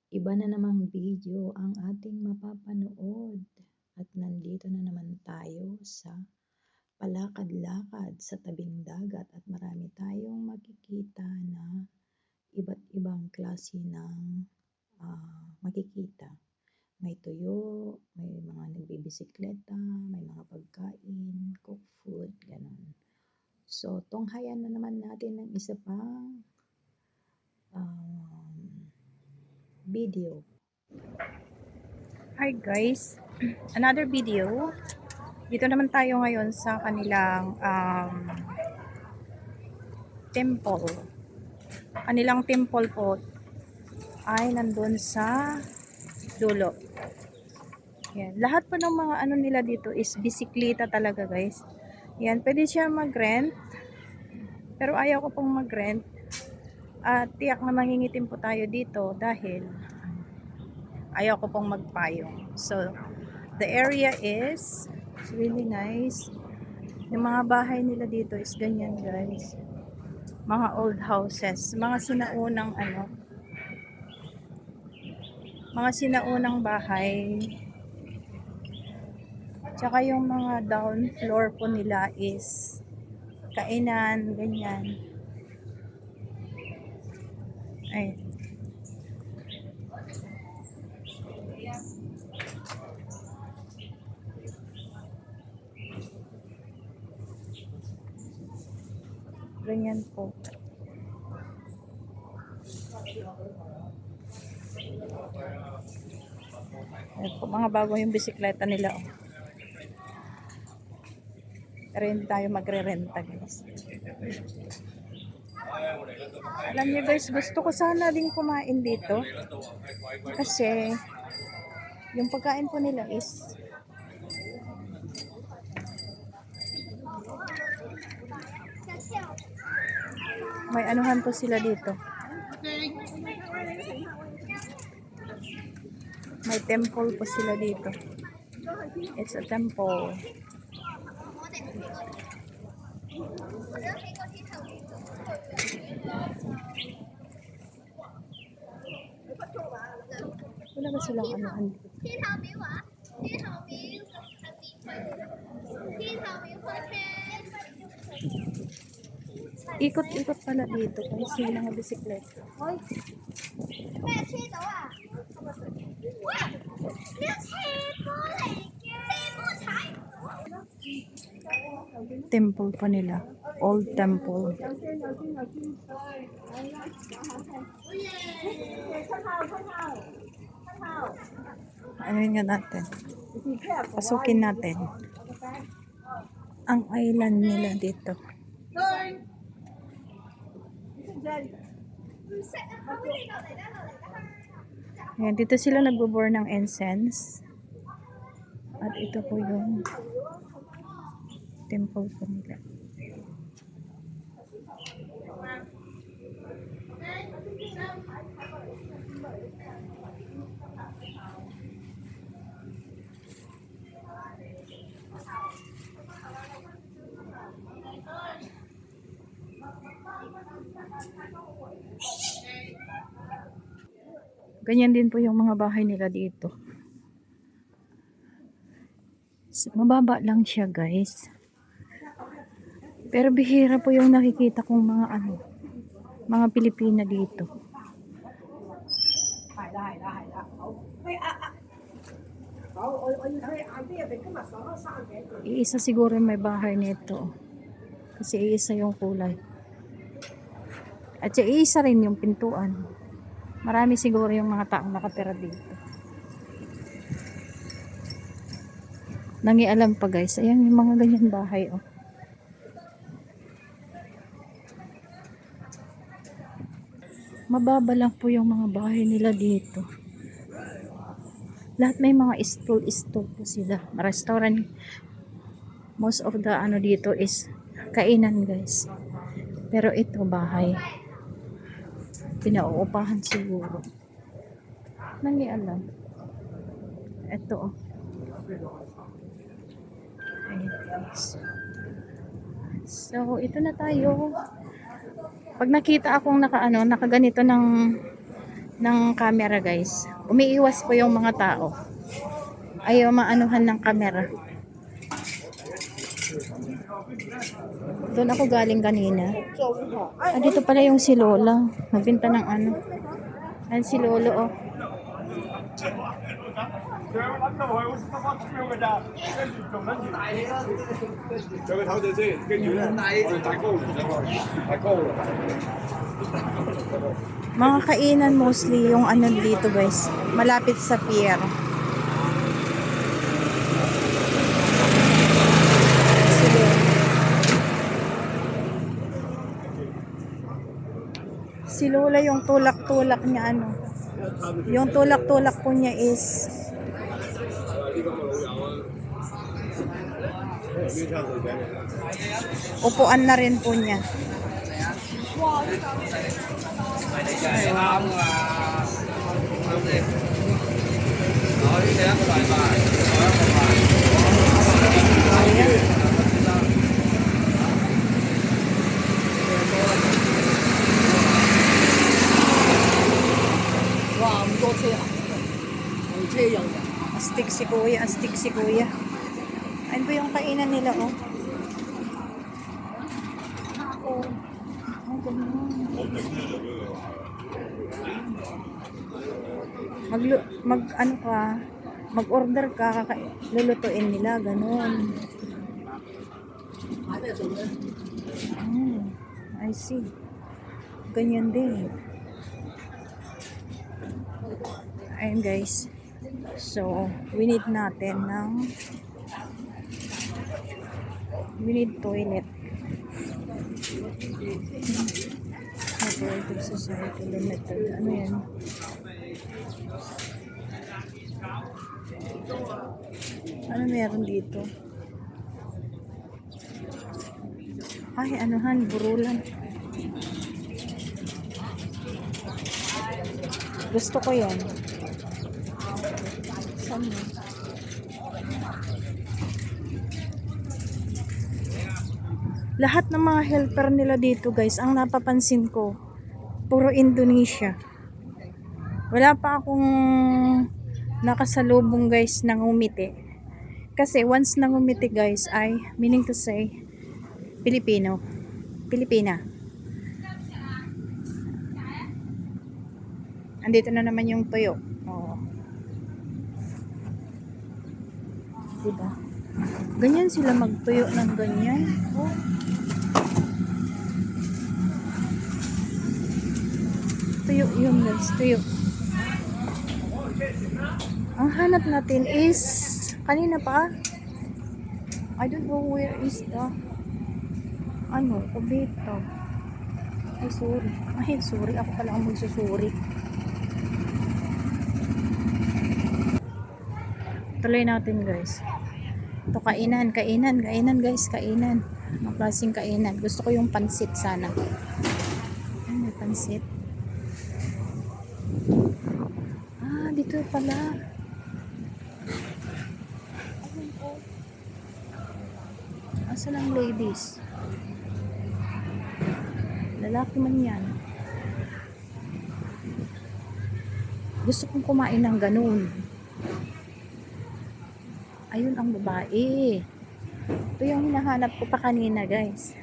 Iba na namang video ang ating mapapanood at nandito na naman tayo sa palakad-lakad sa tabing dagat at marami tayong makikita na iba't ibang klase ng makikita. May tuyo, may mga nagbibisikleta, may mga pagkain, cook food, ganun. So, tunghayan na naman natin ng isa pang video. Hi guys, another video. Dito naman tayo ngayon sa kanilang temple. Kanilang temple po ay nandun sa dulo. Yan. Lahat po ng mga ano nila dito is bisikleta talaga guys. Yan, pwede siya mag-rent. Pero ayaw ko pong mag-rent. At tiyak na mangingitim po tayo dito dahil ayaw ko pong magpayong. So, the area is really nice. Yung mga bahay nila dito is ganyan guys. Mga old houses. Mga sinaunang bahay. Tsaka yung mga down floor po nila is kainan, ganyan. Ay. Ganyan po. Ayan po, mga bago yung bisikleta nila. Oh. Pero hindi tayo magre-renta guys. Alam niyo guys, gusto ko sana din kumain dito. Kasi yung pagkain po nila is may anuhan po sila dito. May temple po sila dito. It's a temple. Wala ba silang anuhan dito? Ikot-ikot pala dito kasi yung mga bisikleta. Temple pa nila. Old temple. Ano nga natin? Pasukin natin. Ang island nila dito. Ayan, dito sila nagbo-burn ng incense. At ito po yung temple po nila. Ganyan din po yung mga bahay nila dito. Mababa lang siya guys. Pero bihira po yung nakikita kong mga Pilipina dito. Iisa siguro may bahay nito. Kasi iisa yung kulay. At iisa rin yung pintuan. Marami siguro yung mga taong nakatira dito. Nangialam pa guys. Ayan yung mga ganyan bahay oh. Mababa lang po yung mga bahay nila dito. Lahat may mga stall po sila. Restaurant. Most of the dito is kainan guys. Pero ito bahay. Pinauupahan siguro. Nangialam. Ito oh. Ayan guys. So ito na tayo. Pag nakita akong nakaganito ng ng camera guys. Umiiwas po yung mga tao. Ayaw maanuhan ng camera. Doon ako galing kanina. Dito pala yung si Lola. Nagbenta ng ano. Ayan si Lolo oh. Mga kainan mostly yung ano dito guys. Malapit sa pier. Si Lola yung tulak-tulak niya ano. Yung tulak-tulak po niya is upuan na rin po niya. Astig si kuya, astig si kuya. Ayun po yung kainan nila oh. Oh, mag-order ka, lulutuin nila, ganun. I see. Ganyan din. Ayun guys. So, we need toilet. Cooperative Society Limited. Ano yan? Ano meron dito? Ay, anuhan, burulan. Gusto ko yan. Saan mo? Lahat ng mga helper nila dito guys, ang napapansin ko, puro Indonesia. Wala pa akong nakasalubong guys nang umiti. Kasi once nang umiti guys ay meaning to say Pilipina. Andito na naman yung tuyo. Oh. Diba? Ganyan sila magtuyo ng ganyan. Oh. Tuyo yun guys, tuyo. Ang hanap natin is kanina pa. I don't know where is the kubito. Ay sorry, ako pala ang magsusuri. Tuloy natin guys. Ito kainan guys, kainan. Ang klaseng kainan. Gusto ko yung pansit sana. Ay, may pansit. Dito pala. Asan ang ladies? Lalaki man yan. Gusto kong kumain ng ganun. Ayun ang babae. Ito yung hinahanap ko pa kanina guys.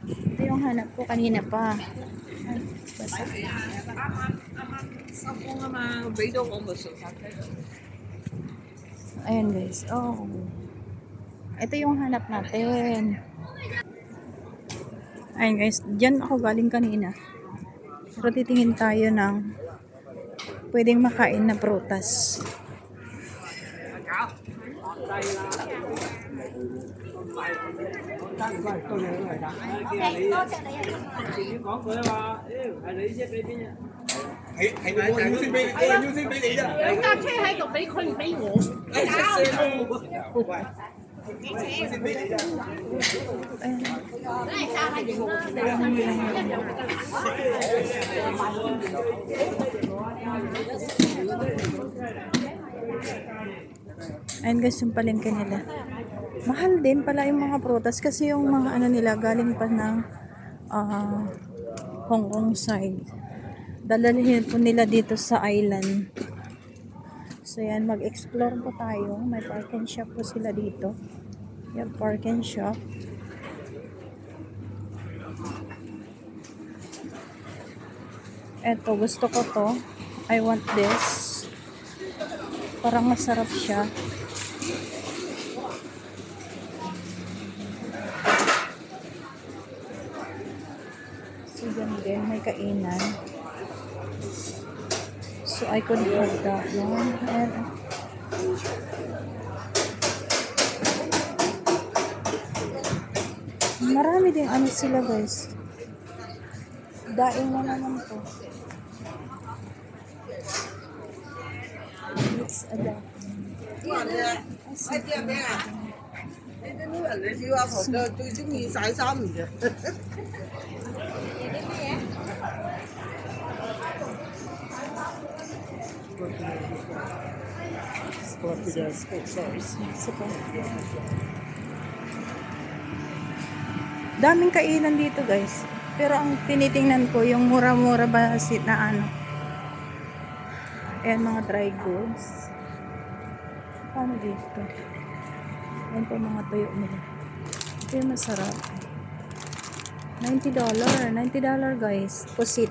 Ito yung hanap ko kanina pa. Ay, basa. Ayan guys. Oh. Ito yung hanap natin. Ayan guys. Diyan ako galing kanina. Pero titingin tayo ng pwedeng makain na prutas. Ayan guys, yung palengke nila. Mahal din pala yung mga prutas kasi yung mga nila galing pa ng Hong Kong side. Dadalhin po nila dito sa island. So yan, mag-explore po tayo. May parking shop po sila dito. Yan, parking shop. Eto, gusto ko to. I want this. Parang masarap siya. So yan din, may kainan. So I could have that one. And marami din ano sila guys. Daing na naman to. It's a daing. Daming kainan dito guys. Pero ang tinitingnan ko yung mura-mura ba na ano. Ayan mga dry goods. Paano dito? Ayan po mga tuyo nila. Ito yung masarap. $90. $90 guys. Pusit.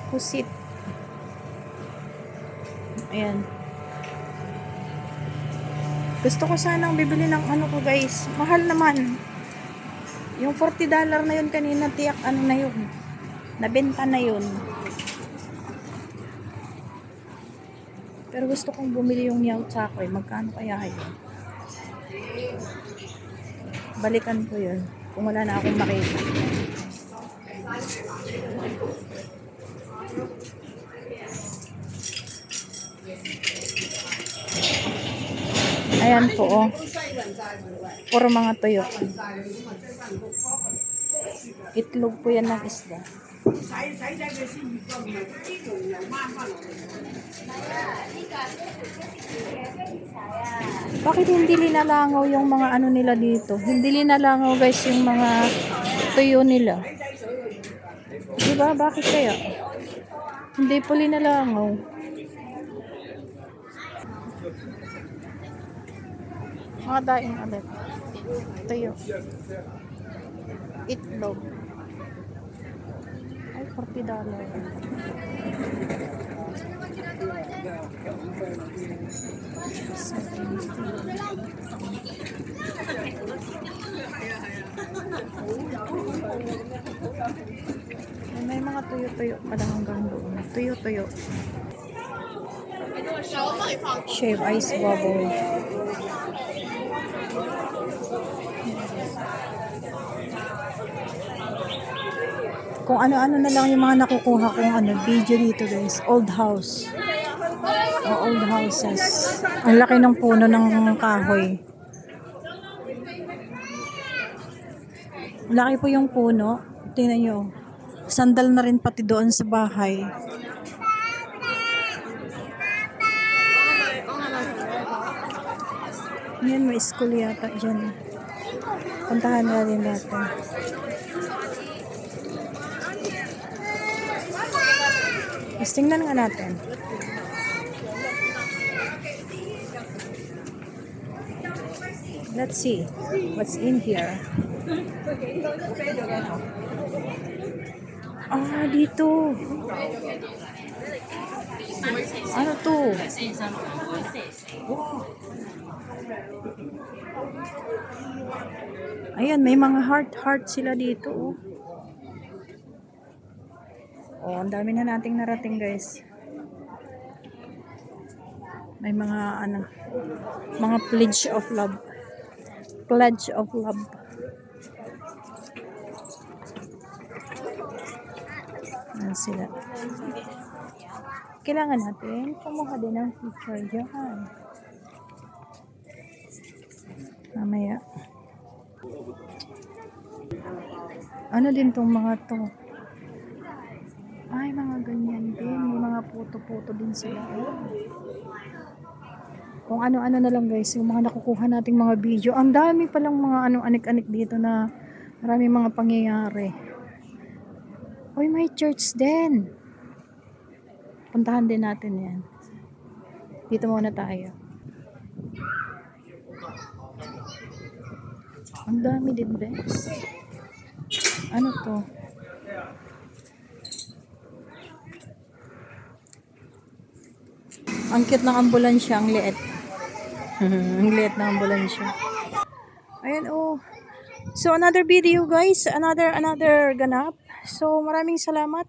Pusit. Ayan. Gusto ko sanang bibili ng ano ko guys. Mahal naman. Yung $40 na yun kanina, tiyak ano na yun. Nabenta na yun. Pero gusto kong bumili yung Yao Chakoy. Magkano kaya yun? Balikan ko yun. Kung wala na akong makita. Ayan po, oh. Puro mga tuyo. Itlog po yan ng isda. Bakit hindi linalangaw yung mga ano nila dito? Hindi linalangaw guys yung mga tuyo nila. Diba? Bakit kaya? Hindi po linalangaw. Mga daing ulit. Tuyo. Itlog. Ay, $40. May mga tuyo-tuyo pa lang hanggang doon. Tuyo-tuyo. Shave ice bubble. Kung ano-ano na lang yung mga nakukuha kong ano, video dito guys. Old house. Old houses. Ang laki ng puno ng kahoy. Laki po yung puno. Tingnan nyo. Sandal na rin pati doon sa bahay. Yan, may school yata dyan. Puntahan na rin natin. Mas tingnan nga natin. Let's see what's in here. Ah, dito. Ano to? Ayan, may mga heart sila dito. Oh. Oh, ang dami na nating narating, guys. May mga ano, mga pledge of love. Pledge of love. Ayan sila. Kailangan natin kumuha din ng picture dyan. Mamaya. Ano din tong mga to? Ay, mga ganyan din. May mga puto-puto din sila. kung ano-ano na lang guys, yung mga nakukuha nating mga video. Ang dami palang mga anong anik-anik dito na maraming mga pangyayari. Uy, may church din. Puntahan din natin yan. Dito muna tayo. Ang dami din guys. Ano to? Ang cute ng ambulansya, ang liit. Ang liit ng ambulansya. Ayan oh. So another video guys, another ganap. So maraming salamat.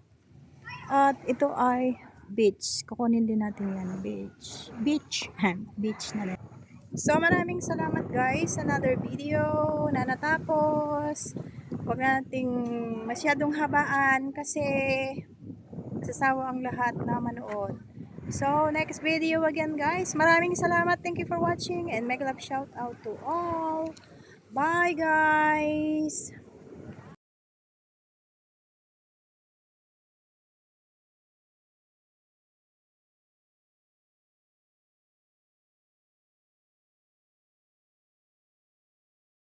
At ito ay beach. Kukunin din natin yan, beach. Beach na rin. So maraming salamat guys, another video na natapos. Huwag nating masyadong habaan kasi sasawa ang lahat na manood. So, next video again guys. Maraming salamat. Thank you for watching and make love shout out to all. Bye guys!